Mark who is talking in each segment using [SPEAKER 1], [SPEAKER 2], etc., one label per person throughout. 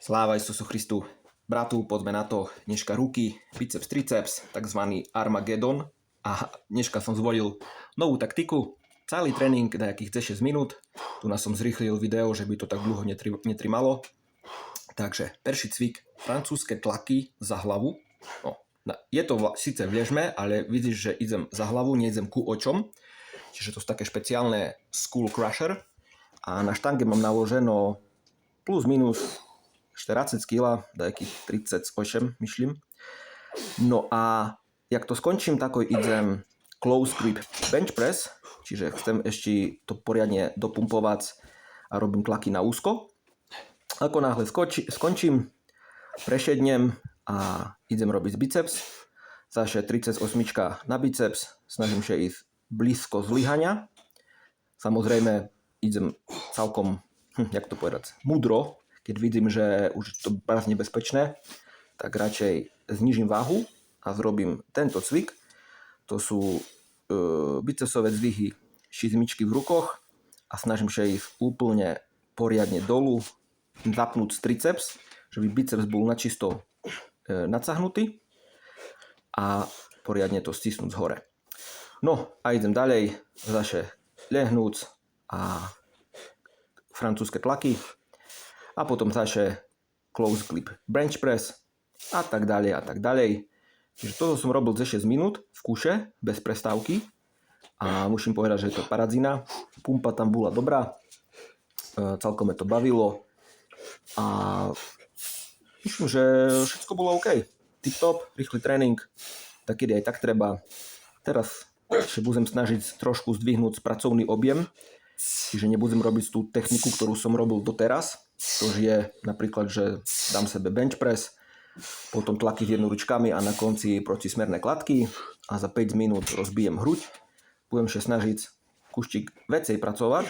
[SPEAKER 1] Sláva Isusu Christu. Bratu, poďme na to. Dneška ruky, biceps, triceps, takzvaný Armageddon. A dneška som zvolil novú taktiku. Celý tréning nejakých 6 minút. Tu nás som zrýchlil video, že by to tak dlho netrimalo. Takže perší cvik, francúzske tlaky za hlavu. No, je to síce v ležme, ale vidíš, že idem za hlavu, neidem ku očom. Čiže to sú také špeciálne skull crusher. A na štange mám naloženo plus minus 40 kg, nejakých 38, myslím. No a jak to skončím, tako idem close grip bench press, čiže chcem ešte to poriadne dopumpovať a robím tlaky na úzko. Ako náhle skončím, prešednem a idem robiť biceps. Zase 38 na biceps, snažím sa ísť blízko zlyhania. Samozrejme idem celkom, jak to povedať, múdro. Keď vidím, že už to je nebezpečné, tak radšej znižím váhu a zrobím tento cvik. To sú bicepsové zdvihy šizmičky v rukoch a snažím sa ísť úplne poriadne dolu, zapnúť triceps, že by biceps bol načisto nadsahnutý a poriadne to stisnúť z hore. No a idem ďalej, zase lehnúť a francúzske tlaky a potom zase close grip bench press a tak ďalej a tak ďalej. Čiže toto som robil 6 minút v kúše, bez prestávky a musím povedať, že je to paradzina. Pumpa tam bola dobrá, celkom ma to bavilo a myslím, že všetko bolo OK. Tip-top, rýchly tréning, taký aj tak treba. Teraz ešte budem snažiť trošku zdvihnúť pracovný objem, čiže nebudem robiť tú techniku, ktorú som robil doteraz. To je napríklad, že dám sebe bench press, potom tlaky s jednoručkami a na konci protismerné kladky a za 5 minút rozbijem hruď. Budem sa snažiť kuštík vecej pracovať.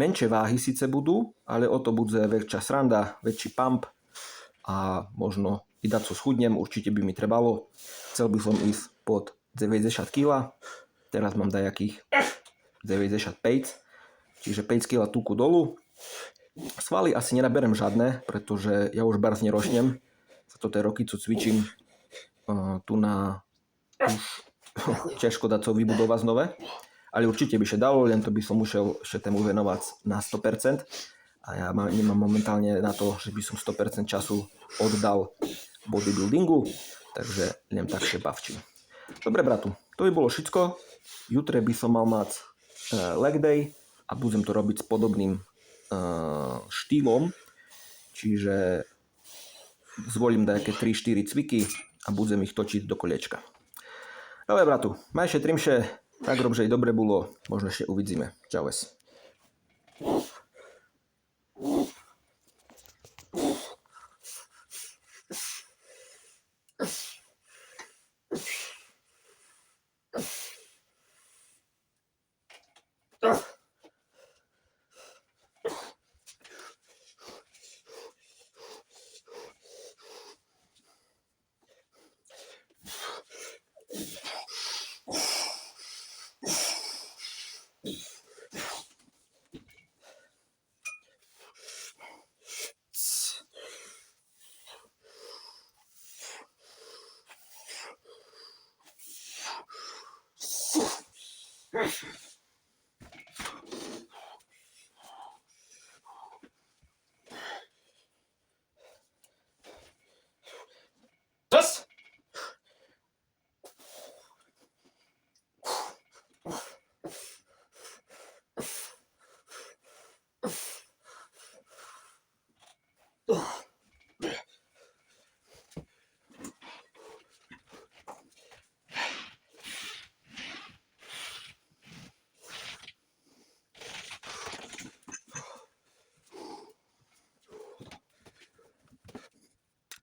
[SPEAKER 1] Menšie váhy síce budú, ale o to bude väčšia sranda, väčší pump a možno i dať co schudnem, určite by mi trebalo. Chcel by som ísť pod 90 kg, teraz mám dajakých 95, čiže 5 kg tuku dolu. Svaly asi nenaberem žiadne, pretože ja už barz nerošnem. Za to tie roky, co cvičím, tu na už ťažko dať co vybudovať znove. Ale určite by sa dalo, len to by som musel ešte tému venovať na 100%. A ja nemám momentálne na to, že by som 100% času oddal bodybuildingu, takže len tak sa bavčím. Dobre, bratu, to by bolo všetko. Jutre by som mal mať leg day a budem to robiť s podobným štýlom, čiže zvolím nejaké 3-4 cviky a budem ich točiť do kolečka. Dobre, bratu, majšie trimše, tak rob, že i dobre bolo, možno ešte uvidíme. Čaues.